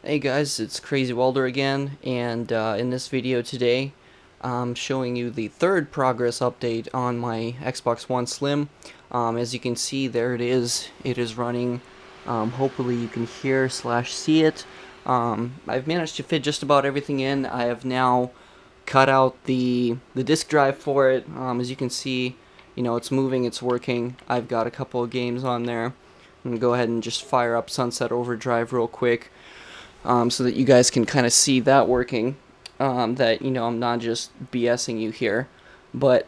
Hey guys, it's Crazy Welder again, and in this video today, I'm showing you the third progress update on my Xbox One Slim. As you can see, there it is. It is running. Hopefully you can hear slash see it. I've managed to fit just about everything in. I have now cut out the disk drive for it. As you can see, it's moving, it's working. I've got a couple of games on there. I'm going to go ahead and just fire up Sunset Overdrive real quick. So that you guys can kind of see that working, that, I'm not just BSing you here, but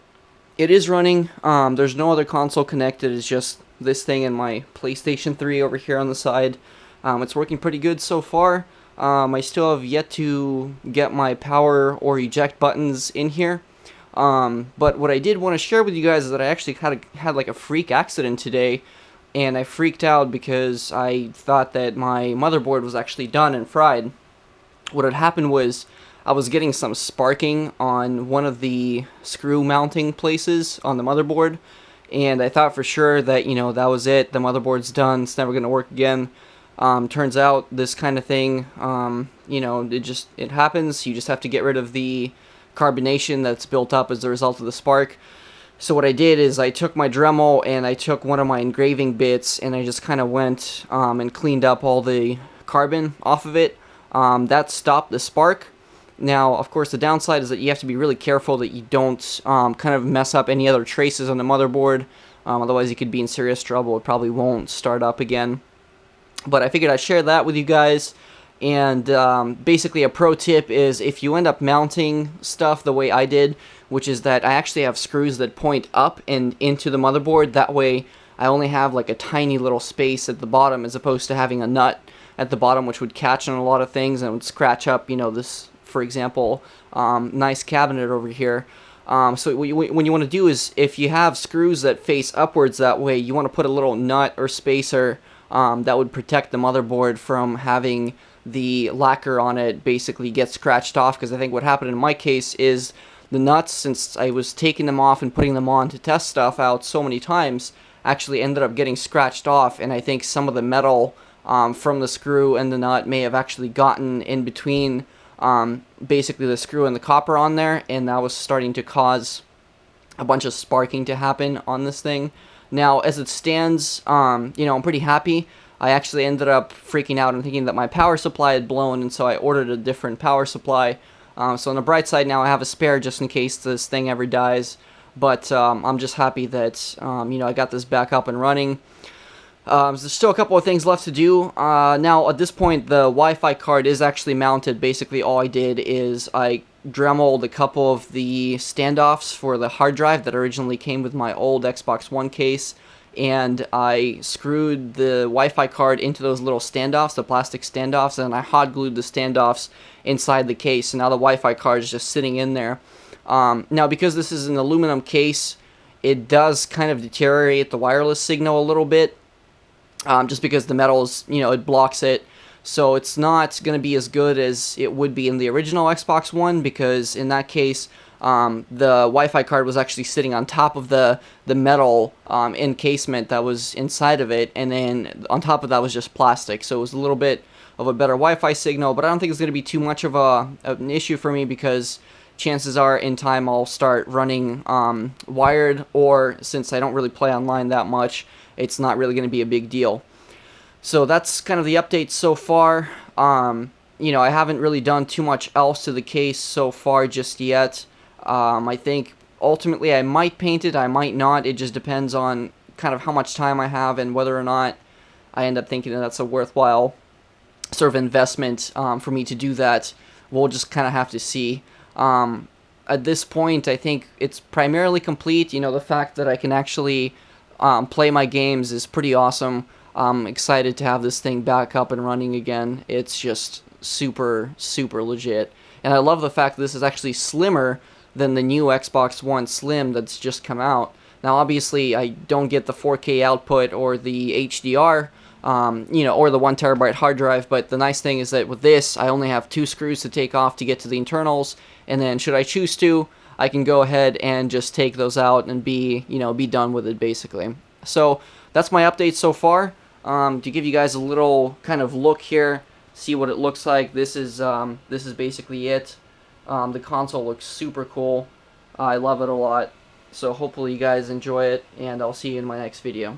it is running. There's no other console connected, it's just this thing and my PlayStation 3 over here on the side. It's working pretty good so far. I still have yet to get my power or eject buttons in here. But what I did want to share with you guys is that I actually had like a freak accident today, and I freaked out because I thought that my motherboard was actually done and fried. What had happened was I was getting some sparking on one of the screw mounting places on the motherboard, and I thought for sure that, that was it, the motherboard's done, it's never going to work again. Turns out this kind of thing, it happens. You just have to get rid of the carbonation that's built up as a result of the spark. So what I did is I took my Dremel and I took one of my engraving bits and I just kind of went and cleaned up all the carbon off of it. That stopped the spark. Now, of course, the downside is that you have to be really careful that you don't kind of mess up any other traces on the motherboard. Otherwise, you could be in serious trouble. It probably won't start up again. But I figured I'd share that with you guys. And basically a pro tip is if you end up mounting stuff the way I did, which is that I actually have screws that point up and into the motherboard. That way I only have like a tiny little space at the bottom as opposed to having a nut at the bottom, which would catch on a lot of things and would scratch up, this, for example, nice cabinet over here. So what you want to do is, if you have screws that face upwards that way, you want to put a little nut or spacer that would protect the motherboard from having the lacquer on it basically get scratched off, because I think what happened in my case is the nuts, since I was taking them off and putting them on to test stuff out so many times, actually ended up getting scratched off, and I think some of the metal from the screw and the nut may have actually gotten in between basically the screw and the copper on there, and that was starting to cause a bunch of sparking to happen on this thing. Now, as it stands, I'm pretty happy. I actually ended up freaking out and thinking that my power supply had blown, and so I ordered a different power supply. So on the bright side, now I have a spare just in case this thing ever dies. But I'm just happy that I got this back up and running. There's still a couple of things left to do. Now at this point, the Wi-Fi card is actually mounted. Basically, all I did is I dremeled a couple of the standoffs for the hard drive that originally came with my old Xbox One case, and I screwed the Wi-Fi card into those little standoffs, the plastic standoffs, and I hot glued the standoffs inside the case, and now the Wi-Fi card is just sitting in there. Now, because this is an aluminum case, it does kind of deteriorate the wireless signal a little bit, just because the metal is, it blocks it. So it's not going to be as good as it would be in the original Xbox One, because in that case, the Wi-Fi card was actually sitting on top of the metal encasement that was inside of it, and then on top of that was just plastic. So it was a little bit of a better Wi-Fi signal, but I don't think it's going to be too much of an issue for me, because chances are in time I'll start running wired, or since I don't really play online that much, it's not really going to be a big deal. So that's kind of the update so far. I haven't really done too much else to the case so far just yet. I think ultimately I might paint it, I might not. It just depends on kind of how much time I have and whether or not I end up thinking that that's a worthwhile sort of investment for me to do that. We'll just kind of have to see. At this point, I think it's primarily complete. The fact that I can actually play my games is pretty awesome. I'm excited to have this thing back up and running again. It's just super, super legit. And I love the fact that this is actually slimmer than the new Xbox One Slim that's just come out. Now, obviously, I don't get the 4K output or the HDR, or the 1 terabyte hard drive, but the nice thing is that with this, I only have 2 screws to take off to get to the internals, and then should I choose to, I can go ahead and just take those out and be done with it, basically. So that's my update so far. To give you guys a little kind of look here see what it looks like. This is basically it. The console looks super cool. I love it a lot. So hopefully you guys enjoy it, and I'll see you in my next video.